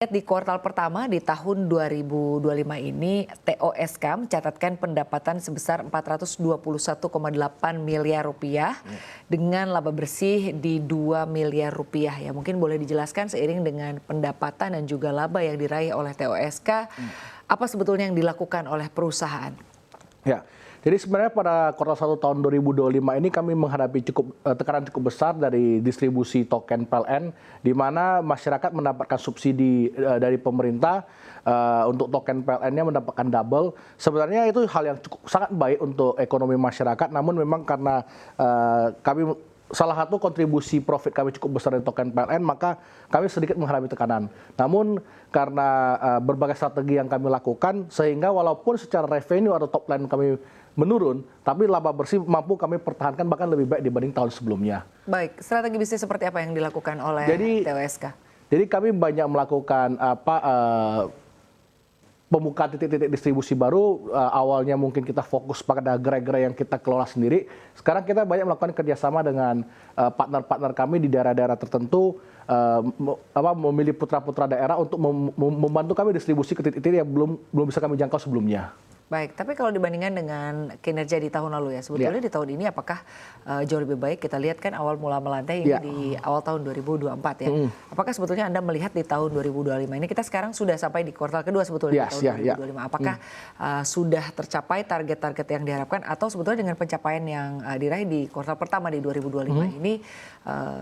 Di kuartal pertama di tahun 2025 ini, TOSK mencatatkan pendapatan sebesar 421,8 miliar rupiah dengan laba bersih di 2 miliar rupiah. Ya, mungkin boleh dijelaskan seiring dengan pendapatan dan juga laba yang diraih oleh TOSK, apa sebetulnya yang dilakukan oleh perusahaan? Ya, jadi sebenarnya pada kuartal 1 tahun 2025 ini kami menghadapi tekanan cukup besar dari distribusi token PLN, di mana masyarakat mendapatkan subsidi dari pemerintah untuk token PLN-nya mendapatkan double. Sebenarnya itu hal yang sangat baik untuk ekonomi masyarakat, namun memang karena salah satu kontribusi profit kami cukup besar dari token PLN, maka kami sedikit menghadapi tekanan. Namun karena berbagai strategi yang kami lakukan, sehingga walaupun secara revenue atau top line kami menurun, tapi laba bersih mampu kami pertahankan bahkan lebih baik dibanding tahun sebelumnya. Baik, strategi bisnis seperti apa yang dilakukan oleh TOSK? Jadi kami banyak melakukan pembukaan titik-titik distribusi baru. Awalnya mungkin kita fokus pada gerai-gerai yang kita kelola sendiri. Sekarang kita banyak melakukan kerjasama dengan partner-partner kami di daerah-daerah tertentu, memilih putra-putra daerah untuk membantu kami distribusi ke titik-titik yang belum bisa kami jangkau sebelumnya. Baik, tapi kalau dibandingkan dengan kinerja di tahun lalu ya, sebetulnya di tahun ini apakah jauh lebih baik? Kita lihat kan awal mula melantai ini di awal tahun 2024 ya. Apakah sebetulnya Anda melihat di tahun 2025 ini, kita sekarang sudah sampai di kuartal kedua sebetulnya di tahun 2025. Apakah sudah tercapai target-target yang diharapkan, atau sebetulnya dengan pencapaian yang diraih di kuartal pertama di 2025 ini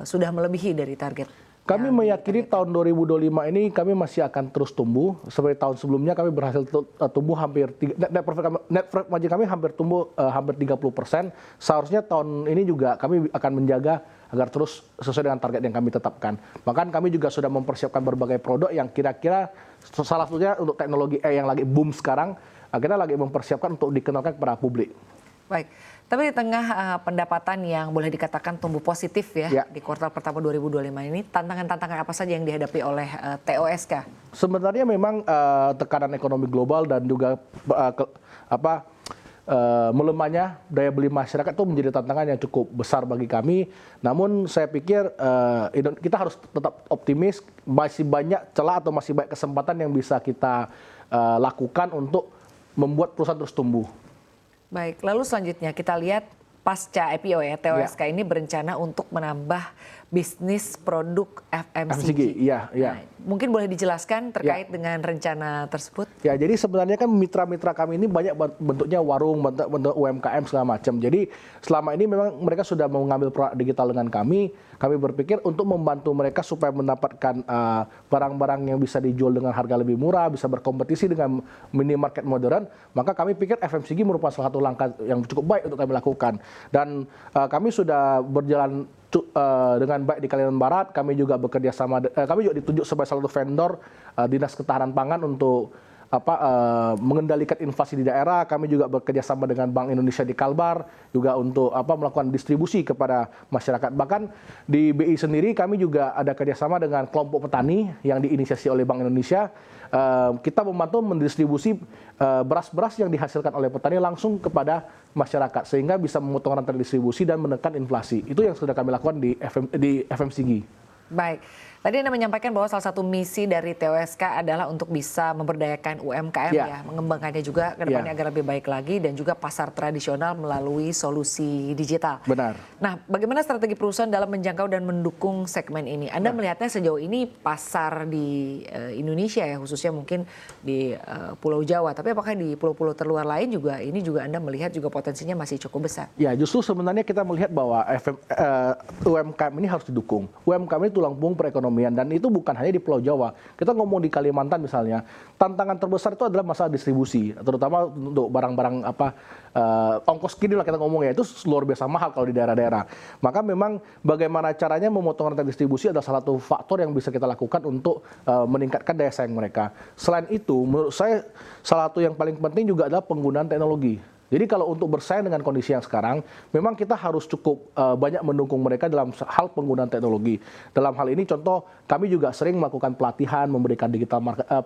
sudah melebihi dari target? Kami meyakini tahun 2025 ini kami masih akan terus tumbuh. Seperti tahun sebelumnya kami berhasil tumbuh hampir, net profit margin kami hampir tumbuh hampir 30%. Seharusnya tahun ini juga kami akan menjaga agar terus sesuai dengan target yang kami tetapkan. Bahkan kami juga sudah mempersiapkan berbagai produk yang kira-kira salah satunya untuk teknologi yang lagi boom sekarang, kita lagi mempersiapkan untuk dikenalkan kepada publik. Baik, tapi di tengah pendapatan yang boleh dikatakan tumbuh positif ya di kuartal pertama 2025 ini, tantangan-tantangan apa saja yang dihadapi oleh TOSK? Sebenarnya memang tekanan ekonomi global dan juga melemahnya daya beli masyarakat itu menjadi tantangan yang cukup besar bagi kami. Namun saya pikir kita harus tetap optimis, masih banyak celah atau masih banyak kesempatan yang bisa kita lakukan untuk membuat perusahaan terus tumbuh. Baik, lalu selanjutnya kita lihat pasca IPO ya, TOSK ini berencana untuk menambah bisnis produk FMCG. Nah, mungkin boleh dijelaskan terkait dengan rencana tersebut? Ya, jadi sebenarnya kan mitra-mitra kami ini banyak bentuknya warung, bentuk UMKM segala macam. Jadi selama ini memang mereka sudah mengambil produk digital dengan kami. Kami berpikir untuk membantu mereka supaya mendapatkan barang-barang yang bisa dijual dengan harga lebih murah, bisa berkompetisi dengan minimarket modern. Maka kami pikir FMCG merupakan salah satu langkah yang cukup baik untuk kami lakukan. Dan kami sudah berjalan dengan baik di Kalimantan Barat. Kami juga bekerja sama, kami juga ditunjuk sebagai salah satu vendor Dinas Ketahanan Pangan untuk mengendalikan inflasi di daerah. Kami juga bekerja sama dengan Bank Indonesia di Kalbar juga untuk melakukan distribusi kepada masyarakat. Bahkan di BI sendiri kami juga ada kerjasama dengan kelompok petani yang diinisiasi oleh Bank Indonesia. Kita membantu mendistribusi beras-beras yang dihasilkan oleh petani langsung kepada masyarakat sehingga bisa memotong rantai distribusi dan menekan inflasi. Itu yang sudah kami lakukan di FMCG. Baik, tadi Anda menyampaikan bahwa salah satu misi dari TOSK adalah untuk bisa memberdayakan UMKM ya, mengembangkannya juga ke depannya agar lebih baik lagi, dan juga pasar tradisional melalui solusi digital. Benar. Nah, bagaimana strategi perusahaan dalam menjangkau dan mendukung segmen ini? Anda melihatnya sejauh ini pasar di Indonesia ya, khususnya mungkin di Pulau Jawa, tapi apakah di pulau-pulau terluar lain juga ini juga Anda melihat juga potensinya masih cukup besar? Ya, justru sebenarnya kita melihat bahwa UMKM ini harus didukung. UMKM ini tulang punggung perekonomian, dan itu bukan hanya di Pulau Jawa. Kita ngomong di Kalimantan misalnya, tantangan terbesar itu adalah masalah distribusi, terutama untuk barang-barang ongkos kiri lah kita ngomong ya, itu luar biasa mahal kalau di daerah-daerah. Maka memang bagaimana caranya memotong rantai distribusi adalah salah satu faktor yang bisa kita lakukan untuk meningkatkan daya saing mereka. Selain itu, menurut saya salah satu yang paling penting juga adalah penggunaan teknologi. Jadi kalau untuk bersaing dengan kondisi yang sekarang, memang kita harus cukup banyak mendukung mereka dalam hal penggunaan teknologi. Dalam hal ini contoh, kami juga sering melakukan pelatihan, memberikan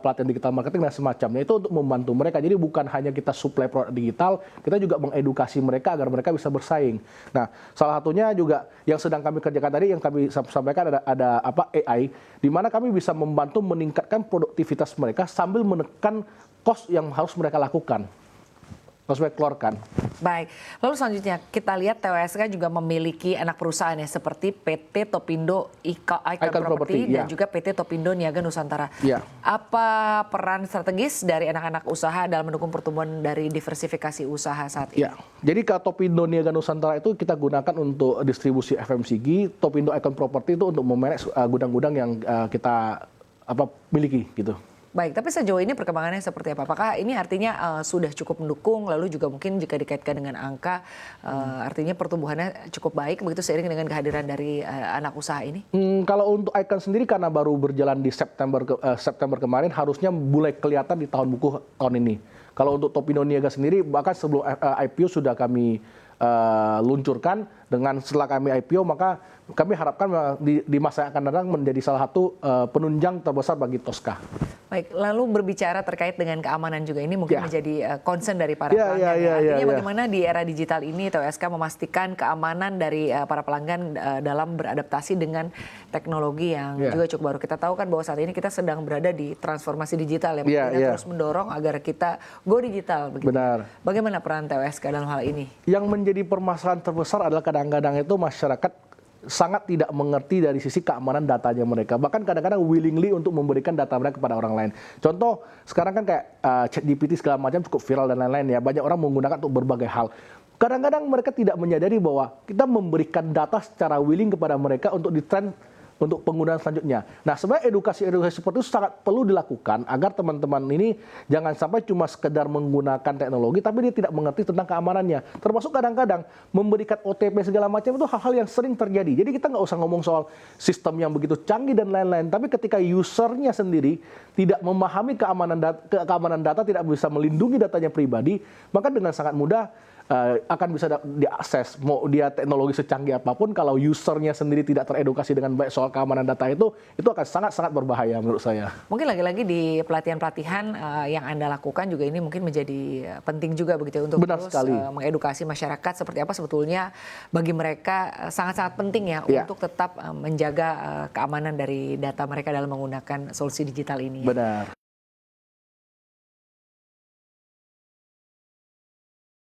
pelatihan digital marketing dan semacamnya, itu untuk membantu mereka. Jadi bukan hanya kita suplai produk digital, kita juga mengedukasi mereka agar mereka bisa bersaing. Nah, salah satunya juga yang sedang kami kerjakan tadi, yang kami sampaikan ada AI, di mana kami bisa membantu meningkatkan produktivitas mereka sambil menekan cost yang harus mereka lakukan. Harus mereka keluarkan. Baik, lalu selanjutnya kita lihat TWSK juga memiliki anak perusahaan ya seperti PT Topindo Icon Property dan juga PT Topindo Niaga Nusantara. Apa peran strategis dari anak-anak usaha dalam mendukung pertumbuhan dari diversifikasi usaha saat ini? Jadi Topindo Niaga Nusantara itu kita gunakan untuk distribusi FMCG, Topindo Icon Property itu untuk memanage gudang-gudang yang kita miliki gitu. Baik, tapi sejauh ini perkembangannya seperti apa? Apakah ini artinya sudah cukup mendukung, lalu juga mungkin jika dikaitkan dengan angka, artinya pertumbuhannya cukup baik begitu seiring dengan kehadiran dari anak usaha ini? Kalau untuk Icon sendiri karena baru berjalan di September kemarin, harusnya mulai kelihatan di tahun buku tahun ini. Kalau untuk Topindo Niaga sendiri, bahkan sebelum IPO sudah kami luncurkan. Setelah kami IPO, maka kami harapkan di masa yang akan datang menjadi salah satu penunjang terbesar bagi Tosca. Baik, lalu berbicara terkait dengan keamanan juga ini mungkin menjadi concern dari para pelanggan. Artinya bagaimana di era digital ini TWSK memastikan keamanan dari para pelanggan dalam beradaptasi dengan teknologi yang juga cukup baru. Kita tahu kan bahwa saat ini kita sedang berada di transformasi digital ya, terus mendorong agar kita go digital. Begitu. Benar. Bagaimana peran TWSK dalam hal ini? Yang menjadi permasalahan terbesar adalah kadang-kadang itu masyarakat sangat tidak mengerti dari sisi keamanan datanya mereka. Bahkan kadang-kadang willingly untuk memberikan data mereka kepada orang lain. Contoh, sekarang kan kayak ChatGPT segala macam cukup viral dan lain-lain ya. Banyak orang menggunakan untuk berbagai hal. Kadang-kadang mereka tidak menyadari bahwa kita memberikan data secara willing kepada mereka untuk di-train untuk penggunaan selanjutnya. Nah, sebenarnya edukasi seperti itu sangat perlu dilakukan agar teman-teman ini jangan sampai cuma sekedar menggunakan teknologi tapi dia tidak mengerti tentang keamanannya. Termasuk kadang-kadang memberikan OTP segala macam itu hal-hal yang sering terjadi. Jadi kita nggak usah ngomong soal sistem yang begitu canggih dan lain-lain, tapi ketika usernya sendiri tidak memahami keamanan data, tidak bisa melindungi datanya pribadi, maka dengan sangat mudah akan bisa diakses. Mau dia teknologi secanggih apapun, kalau usernya sendiri tidak teredukasi dengan baik soal keamanan data itu akan sangat-sangat berbahaya menurut saya. Mungkin lagi-lagi di pelatihan-pelatihan yang Anda lakukan juga ini mungkin menjadi penting juga begitu untuk terus mengedukasi masyarakat seperti apa sebetulnya bagi mereka sangat-sangat penting ya untuk tetap menjaga keamanan dari data mereka dalam menggunakan solusi digital ini. Benar.